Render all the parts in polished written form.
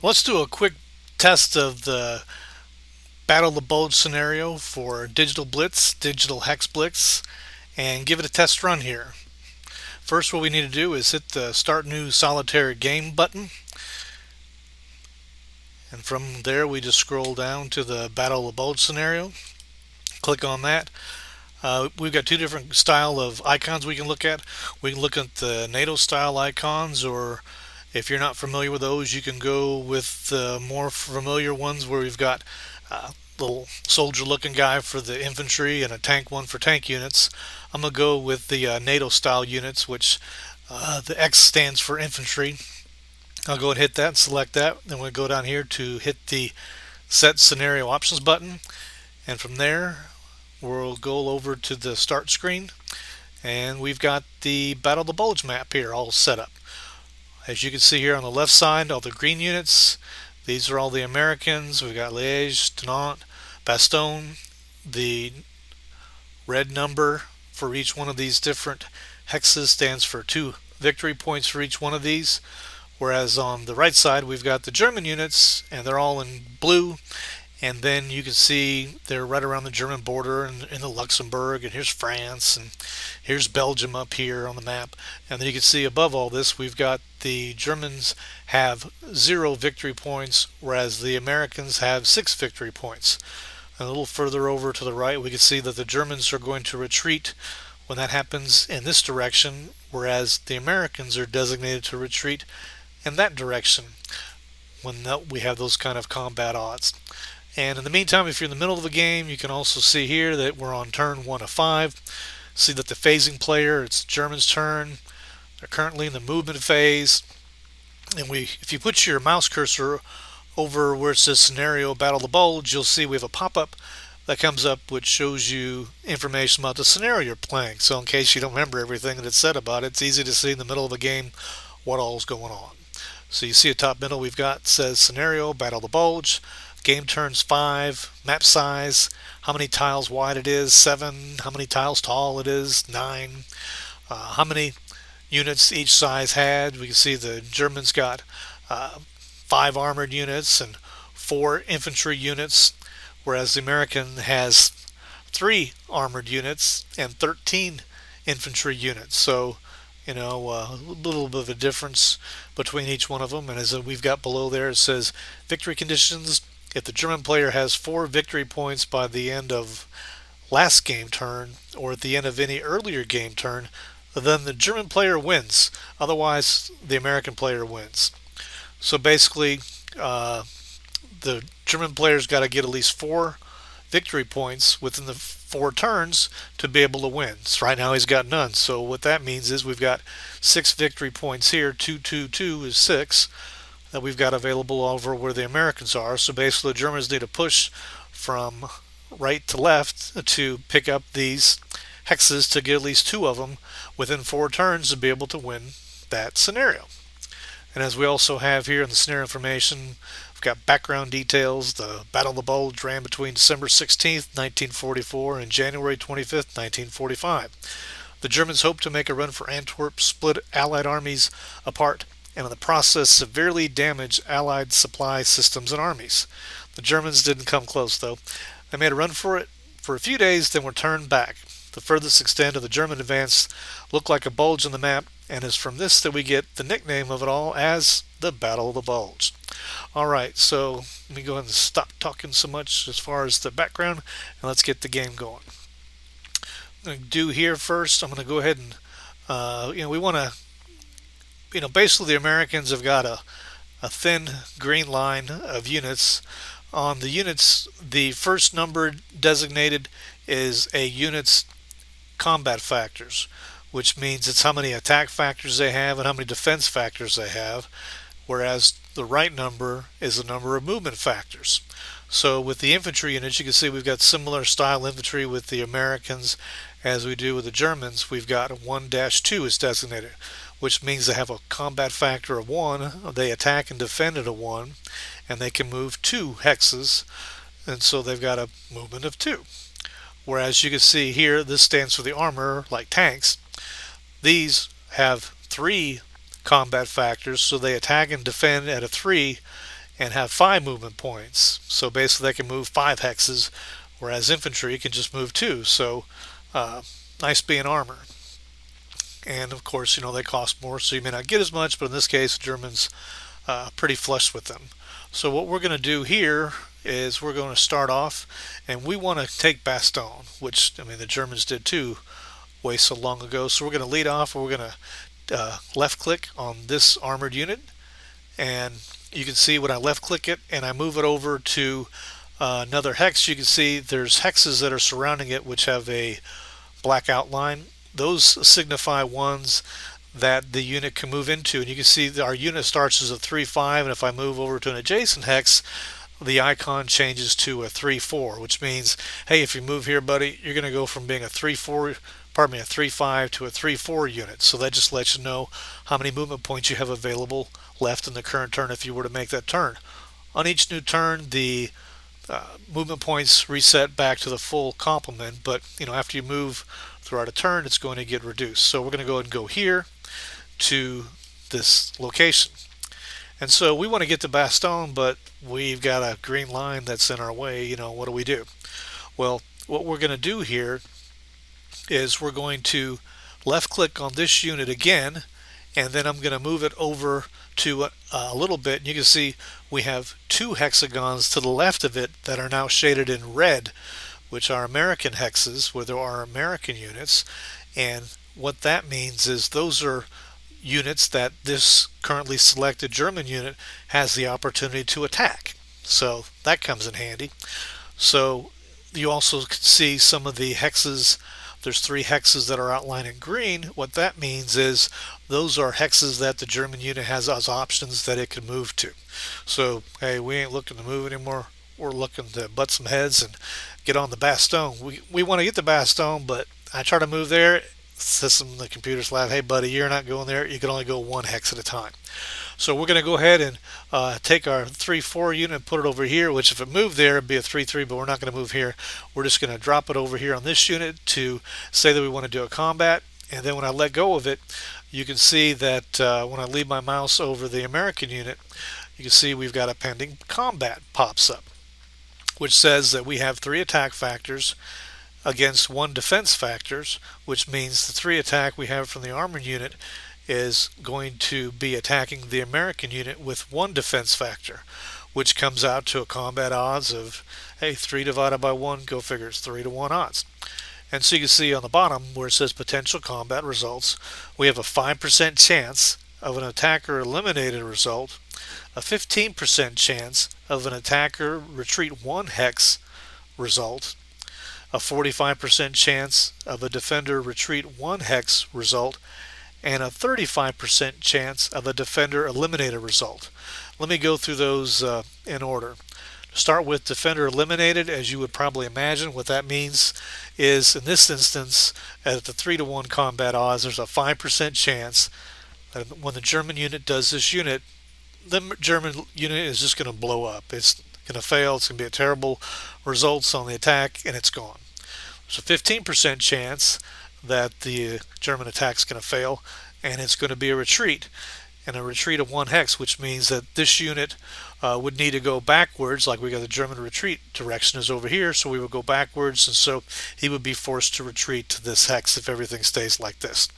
Let's do a quick test of the Battle of the Bulge scenario for Digital Blitz, Digital Hex Blitz, and give it a test run here. First, what we need to do is hit the Start New Solitaire Game button, and from there we just scroll down to the Battle of the Bulge scenario. Click on that. We've got two different style of icons we can look at. We can look at the NATO style icons, or if you're not familiar with those, you can go with the more familiar ones where we've got little soldier looking guy for the infantry and a tank one for tank units. I'm going to go with the NATO style units, which the X stands for infantry. I'll go and hit that and select that. Then we'll go down here to hit the set scenario options button, and from there we'll go over to the start screen, and we've got the Battle of the Bulge map here all set up. As you can see here on the left side, all the green units, these are all the Americans. We've got Liège, Dinant, Bastogne. The red number for each one of these different hexes stands for 2 victory points for each one of these. Whereas on the right side, we've got the German units, and they're all in blue. And then you can see they're right around the German border and in the Luxembourg, and here's France, and here's Belgium up here on the map. And then you can see above all this, we've got the Germans have 0 victory points, whereas the Americans have 6 victory points. And a little further over to the right, we can see that the Germans are going to retreat when that happens in this direction, whereas the Americans are designated to retreat in that direction when we have those kind of combat odds. And in the meantime, if you're in the middle of the game, you can also see here that we're on turn 1 of 5. See that the phasing player, it's the Germans' turn. They're currently in the movement phase. And if you put your mouse cursor over where it says Scenario Battle of the Bulge, you'll see we have a pop-up that comes up which shows you information about the scenario you're playing. So in case you don't remember everything that it's said about it, it's easy to see in the middle of the game what all's going on. So you see at top middle we've got says Scenario Battle of the Bulge. Game turns 5, map size, how many tiles wide it is, 7, how many tiles tall it is, 9, how many units each size had. We can see the Germans got 5 armored units and 4 infantry units, whereas the American has 3 armored units and 13 infantry units. So, a little bit of a difference between each one of them. And as we've got below there, it says victory conditions. If the German player has 4 victory points by the end of last game turn or at the end of any earlier game turn, then the German player wins. Otherwise, the American player wins. So basically, the German player's got to get at least 4 victory points within the 4 turns to be able to win. So right now he's got none. So what that means is we've got 6 victory points here. 2, 2, 2 is 6. That we've got available over where the Americans are. So basically the Germans need to push from right to left to pick up these hexes to get at least 2 of them within 4 turns to be able to win that scenario. And as we also have here in the scenario information, we've got background details. The Battle of the Bulge ran between December 16th, 1944 and January 25th, 1945. The Germans hoped to make a run for Antwerp, split Allied armies apart, and in the process severely damaged Allied supply systems and armies. The Germans didn't come close, though. They made a run for it for a few days, then were turned back. The furthest extent of the German advance looked like a bulge on the map, and it's from this that we get the nickname of it all as the Battle of the Bulge. Alright, so let me go ahead and stop talking so much as far as the background, and let's get the game going. I'm going to do here first, I'm going to go ahead and, we want to basically the Americans have got a thin green line of units. On the units, the first number designated is a unit's combat factors, which means it's how many attack factors they have and how many defense factors they have, whereas the right number is the number of movement factors. So with the infantry units, you can see we've got similar style infantry with the Americans as we do with the Germans. We've got 1-2 is designated, which means they have a combat factor of 1, they attack and defend at a 1, and they can move 2 hexes, and so they've got a movement of 2. Whereas you can see here, this stands for the armor, like tanks. These have 3 combat factors, so they attack and defend at a 3, and have 5 movement points. So basically they can move 5 hexes, whereas infantry can just move 2. So nice being armor. And of course, they cost more, so you may not get as much, but in this case, the Germans pretty flush with them. So what we're going to do here is we're going to start off, and we want to take Bastogne, which, the Germans did too way so long ago. So we're going to lead off, and we're going to left click on this armored unit, and you can see when I left click it and I move it over to another hex, you can see there's hexes that are surrounding it which have a black outline. Those signify ones that the unit can move into, and you can see that our unit starts as a 3-5, and if I move over to an adjacent hex, the icon changes to a 3-4, which means, hey, if you move here, buddy, you're going to go from being a 3-5 to a 3-4 unit. So that just lets you know how many movement points you have available left in the current turn if you were to make that turn. On each new turn, the movement points reset back to the full complement, but after you move throughout a turn, it's going to get reduced. So we're going to go ahead and go here to this location. And so we want to get to Bastogne, but we've got a green line that's in our way. What do we do? Well, what we're going to do here is we're going to left click on this unit again, and then I'm going to move it over to a little bit, and you can see we have 2 hexagons to the left of it that are now shaded in red, which are American hexes, where there are American units. And what that means is those are units that this currently selected German unit has the opportunity to attack. So that comes in handy. So you also can see some of the hexes. There's 3 hexes that are outlined in green. What that means is those are hexes that the German unit has as options that it can move to. So, hey, we ain't looking to move anymore. We're looking to butt some heads and get on the Bastogne. We want to get the Bastogne, but I try to move there. The computers laugh, hey buddy, you're not going there. You can only go 1 hex at a time. So we're going to go ahead and take our 3-4 unit and put it over here, which if it moved there, it'd be a 3-3, but we're not going to move here. We're just going to drop it over here on this unit to say that we want to do a combat. And then when I let go of it, you can see that when I leave my mouse over the American unit, you can see we've got a pending combat pops up, which says that we have 3 attack factors against 1 defense factors, which means the 3 attack we have from the armored unit is going to be attacking the American unit with 1 defense factor, which comes out to a combat odds of, hey, 3 divided by 1, go figure, it's 3-to-1 odds. And so you can see on the bottom where it says potential combat results, we have a 5% chance of an attacker eliminated result, a 15% chance of an attacker retreat 1 hex result, a 45% chance of a defender retreat 1 hex result, and a 35% chance of a defender eliminated result. Let me go through those in order. Start with defender eliminated. As you would probably imagine, what that means is in this instance, at the 3-to-1 combat odds, there's a 5% chance that when the German unit does this unit, the German unit is just going to blow up. It's going to fail. It's going to be a terrible results on the attack, and it's gone. There's a 15% chance that the German attack is going to fail, and it's going to be a retreat, and a retreat of 1 hex, which means that this unit would need to go backwards. Like we got the German retreat direction is over here, so we would go backwards, and so he would be forced to retreat to this hex if everything stays like this.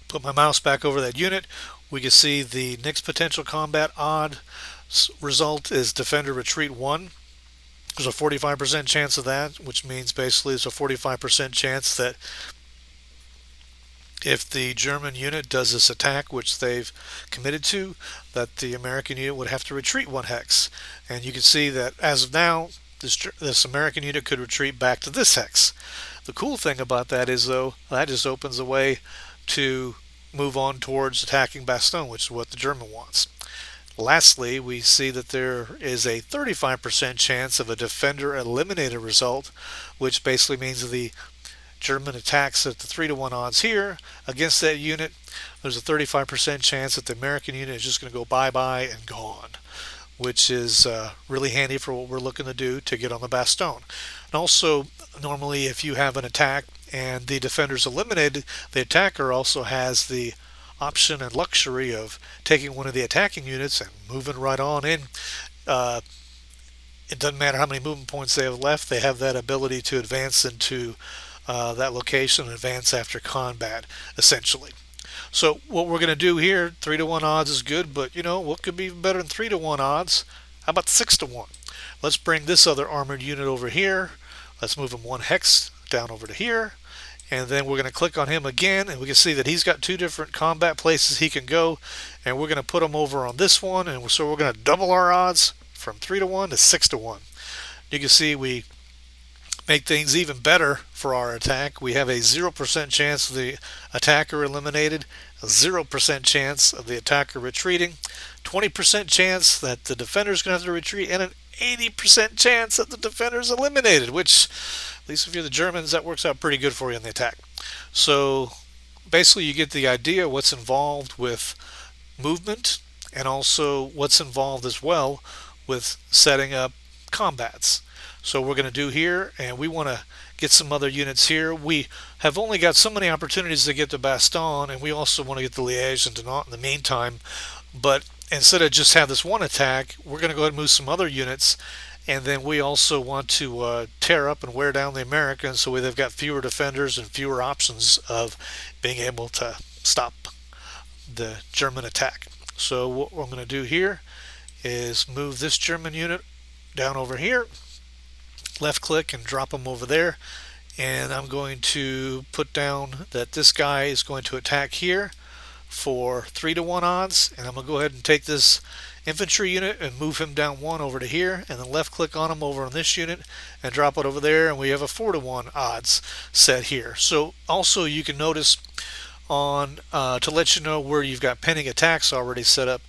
Put my mouse back over that unit. We can see the next potential combat odd result is defender retreat 1. There's a 45% chance of that, which means basically there's a 45% chance that if the German unit does this attack, which they've committed to, that the American unit would have to retreat 1 hex. And you can see that as of now, this American unit could retreat back to this hex. The cool thing about that is, though, that just opens a way to move on towards attacking Bastogne, which is what the German wants. Lastly, we see that there is a 35% chance of a defender eliminated result, which basically means the German attacks at the 3-to-1 odds here against that unit. There's a 35% chance that the American unit is just going to go bye-bye and gone, which is really handy for what we're looking to do to get on the Bastogne. And also, normally if you have an attack and the defender's eliminated, the attacker also has the option and luxury of taking one of the attacking units and moving right on in. Uh, it doesn't matter how many movement points they have left, they have that ability to advance into that location and advance after combat, essentially. So what we're going to do here, 3-to-1 odds is good, but you know what could be better than 3-to-1 odds? How about 6-to-1? Let's bring this other armored unit over here. Let's move him one hex down over to here, and then we're going to click on him again, and we can see that he's got two different combat places he can go, and we're going to put him over on this one, and so we're going to double our odds from 3-to-1 to 6-to-1. You can see we make things even better for our attack. We have a 0% chance of the attacker eliminated, a 0% chance of the attacker retreating, 20% chance that the defender's going to have to retreat, and an 80% chance that the defender's eliminated, which, at least if you're the Germans, that works out pretty good for you in the attack. So basically you get the idea what's involved with movement and also what's involved as well with setting up combats. So we're going to do here, and we want to get some other units here. We have only got so many opportunities to get to Bastogne, and we also want to get to Liège and Dinant in the meantime. But instead of just have this one attack, we're going to go ahead and move some other units, and then we also want to tear up and wear down the Americans so they've got fewer defenders and fewer options of being able to stop the German attack. So what we're going to do here is move this German unit down over here, left click and drop them over there, and I'm going to put down that this guy is going to attack here for 3-to-1 odds, and I'm going to go ahead and take this infantry unit and move him down one over to here, and then left click on him over on this unit and drop it over there, and we have a 4-to-1 odds set here. So also you can notice on to let you know where you've got pending attacks already set up,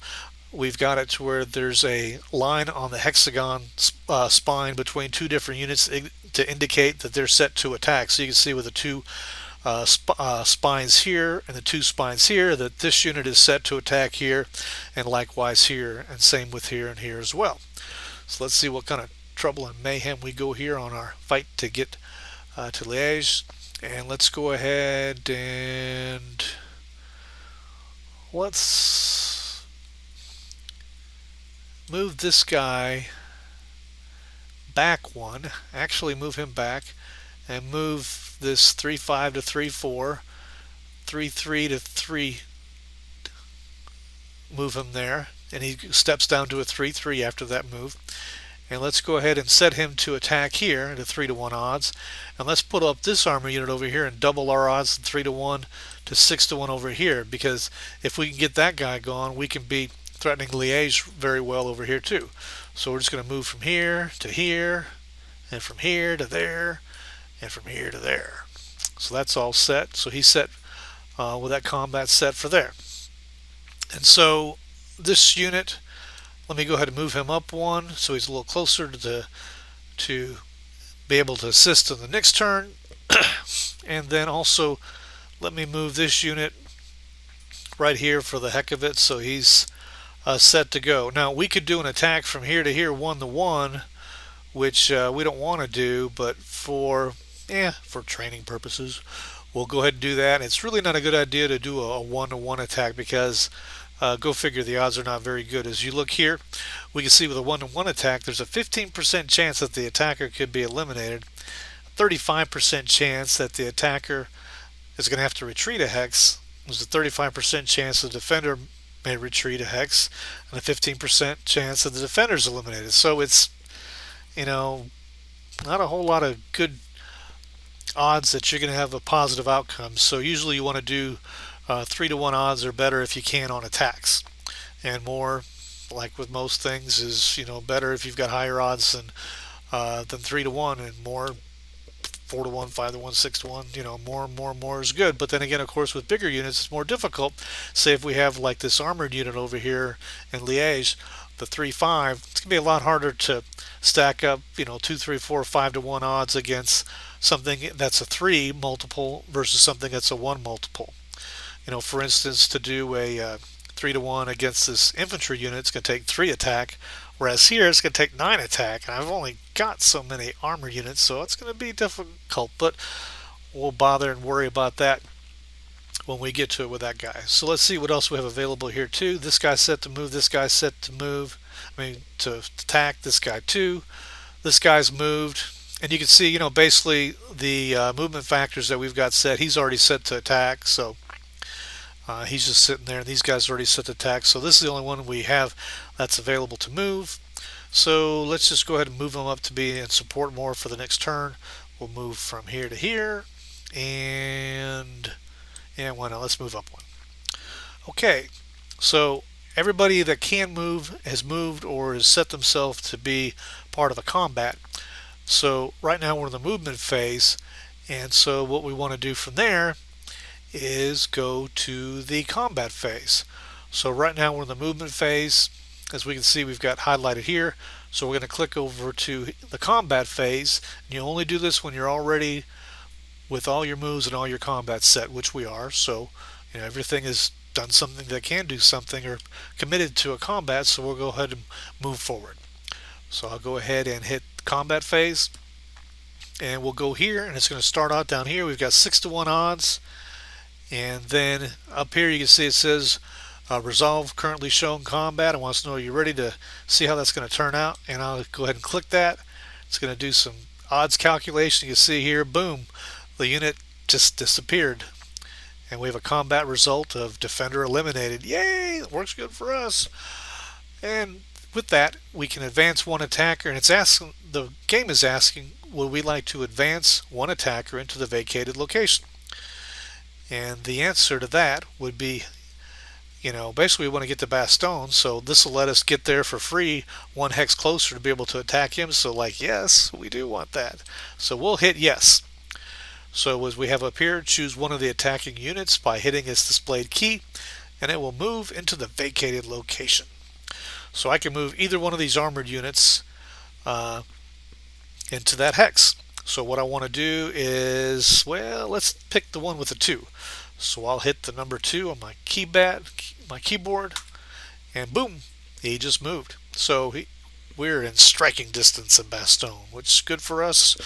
we've got it to where there's a line on the hexagon spine between two different units to indicate that they're set to attack. So you can see with the two spines here and the two spines here that this unit is set to attack here, and likewise here, and same with here and here as well. So let's see what kind of trouble and mayhem we go here on our fight to get to Liège. And let's go ahead and let's move this guy back one, actually move him back, and move this 3-5 to 3-4, 3-3 to 3, move him there, and he steps down to a 3-3 after that move. And let's go ahead and set him to attack here at a 3-to-1 odds, and let's put up this armor unit over here and double our odds from 3-to-1 to 6-to-1 over here, because if we can get that guy gone, we can beat threatening Liège very well over here too. So we're just going to move from here to here, and from here to there, and from here to there. So that's all set. So he's set with that combat set for there. And so this unit, let me go ahead and move him up one so he's a little closer to be able to assist in the next turn. And then also let me move this unit right here for the heck of it so he's set to go. Now we could do an attack from here to here 1-to-1, which we don't want to do, but for training purposes we'll go ahead and do that. It's really not a good idea to do a 1-to-1 attack because go figure, the odds are not very good. As you look here, we can see with a 1-to-1 attack there's a 15% chance that the attacker could be eliminated, 35% chance that the attacker is going to have to retreat a hex, there's a 35% chance the defender may retreat a hex, and a 15% chance that the defender is eliminated. So it's, not a whole lot of good odds that you're going to have a positive outcome. So usually you want to do 3-to-1 odds or better if you can on attacks, and more, like with most things, is better if you've got higher odds than 3-to-1, and more 4-to-1, 5-to-1, 6-to-1. More is good. But then again, of course, with bigger units it's more difficult. Say if we have like this armored unit over here in Liège, the 3-5, it's gonna be a lot harder to stack up 2, 3, 4, 5-to-1 odds against something that's a 3 multiple versus something that's a 1 multiple. For instance, to do a 3-to-1 against this infantry unit, it's going to take 3 attack, whereas here it's going to take 9 attack, and I've only got so many armor units, so it's going to be difficult, but we'll bother and worry about that when we get to it with that guy. So let's see what else we have available here too. This guy's set to move. This guy's set to move. To attack. This guy too. This guy's moved. And you can see, basically the movement factors that we've got set. He's already set to attack, so he's just sitting there. And these guys are already set to attack. So this is the only one we have that's available to move. So let's just go ahead and move them up to be in support more for the next turn. We'll move from here to here, and why not? Let's move up one. Okay, so everybody that can move has moved or has set themselves to be part of a combat. So right now we're in the movement phase, and so what we want to do from there is go to the combat phase. So right now we're in the movement phase. As we can see, we've got highlighted here. So we're going to click over to the combat phase. And you only do this when you're already with all your moves and all your combat set, which we are. So everything is done something that can do something or committed to a combat. So we'll go ahead and move forward. So I'll go ahead and hit combat phase, and we'll go here, and it's going to start out down here. We've got 6-to-1 odds, and then up here you can see it says resolve currently shown combat. I want to know, are you ready to see how that's going to turn out? And I'll go ahead and click that. It's going to do some odds calculation. You can see here, boom, the unit just disappeared, and we have a combat result of defender eliminated. Yay, that works good for us. And with that, we can advance one attacker, and the game is asking, would we like to advance one attacker into the vacated location? And the answer to that would be, basically we want to get to Bastogne, so this will let us get there for free, one hex closer to be able to attack him. So yes, we do want that. So we'll hit yes. So as we have up here, choose one of the attacking units by hitting its displayed key, and it will move into the vacated location. So I can move either one of these armored units into that hex. So what I want to do is, let's pick the one with the 2. So I'll hit the number 2 on my keyboard, and boom, he just moved. So we're in striking distance in Bastogne, which is good for us,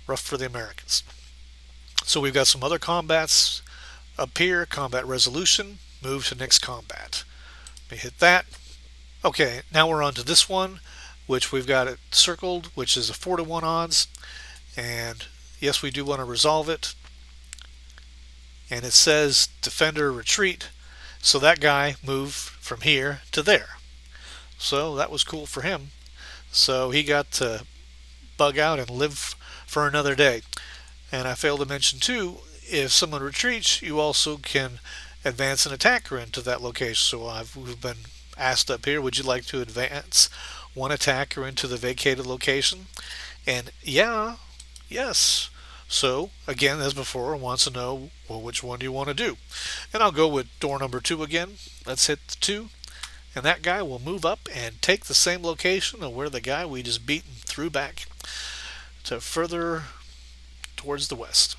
rough for the Americans. So we've got some other combats up here. Combat resolution, move to next combat. Let me hit that. Okay, now we're on to this one, which we've got it circled, which is a 4-to-1 odds. And yes, we do want to resolve it. And it says defender retreat. So that guy moved from here to there. So that was cool for him. So he got to bug out and live for another day. And I failed to mention too, if someone retreats, you also can advance an attacker into that location. So we've been asked up here, would you like to advance one attacker into the vacated location? And yes. So again, as before, it wants to know, which one do you want to do? And I'll go with door number 2 again. Let's hit the 2, and that guy will move up and take the same location of where the guy we just beat and threw back to further towards the west.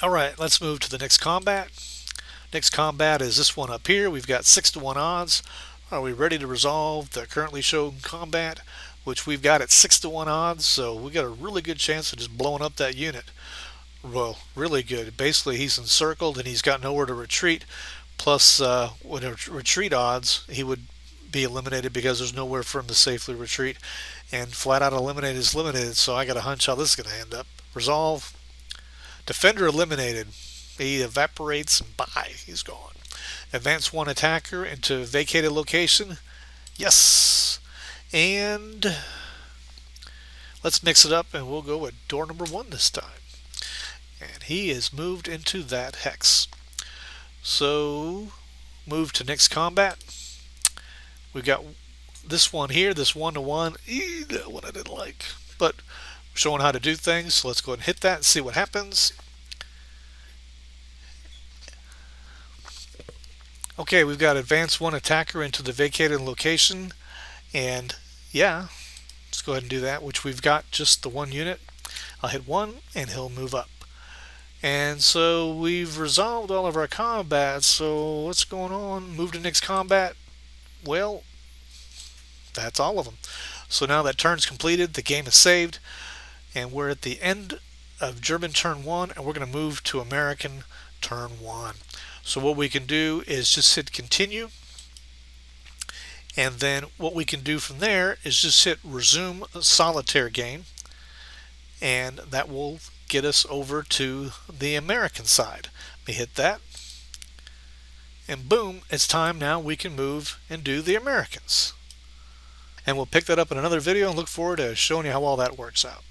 Alright, let's move to the next combat. Next combat is this one up here. We've got 6-to-1 odds. Are we ready to resolve the currently shown combat, which we've got at 6-to-1 odds? So we got a really good chance of just blowing up that unit. Well, really good. Basically, he's encircled and he's got nowhere to retreat. Plus, with retreat odds, he would be eliminated because there's nowhere for him to safely retreat. And flat out eliminated is limited. So I got a hunch how this is going to end up. Resolve. Defender eliminated. He evaporates and bye, he's gone. Advance one attacker into vacated location. Yes. And let's mix it up, and we'll go with door number 1 this time. And he is moved into that hex. So move to next combat. We've got this one here, this 1-to-1. That one I didn't like, but showing how to do things. So let's go ahead and hit that and see what happens. Okay, we've got advance one attacker into the vacated location, and let's go ahead and do that, which we've got just the 1 unit. I'll hit 1 and he'll move up. And so we've resolved all of our combats. So what's going on? Move to next combat. Well, that's all of them. So now that turn's completed, the game is saved, and we're at the end of German turn 1, and we're going to move to American turn 1. So what we can do is just hit continue, and then what we can do from there is just hit resume solitaire game, and that will get us over to the American side. Let me hit that, and boom, it's time now we can move and do the Americans. And we'll pick that up in another video and look forward to showing you how all that works out.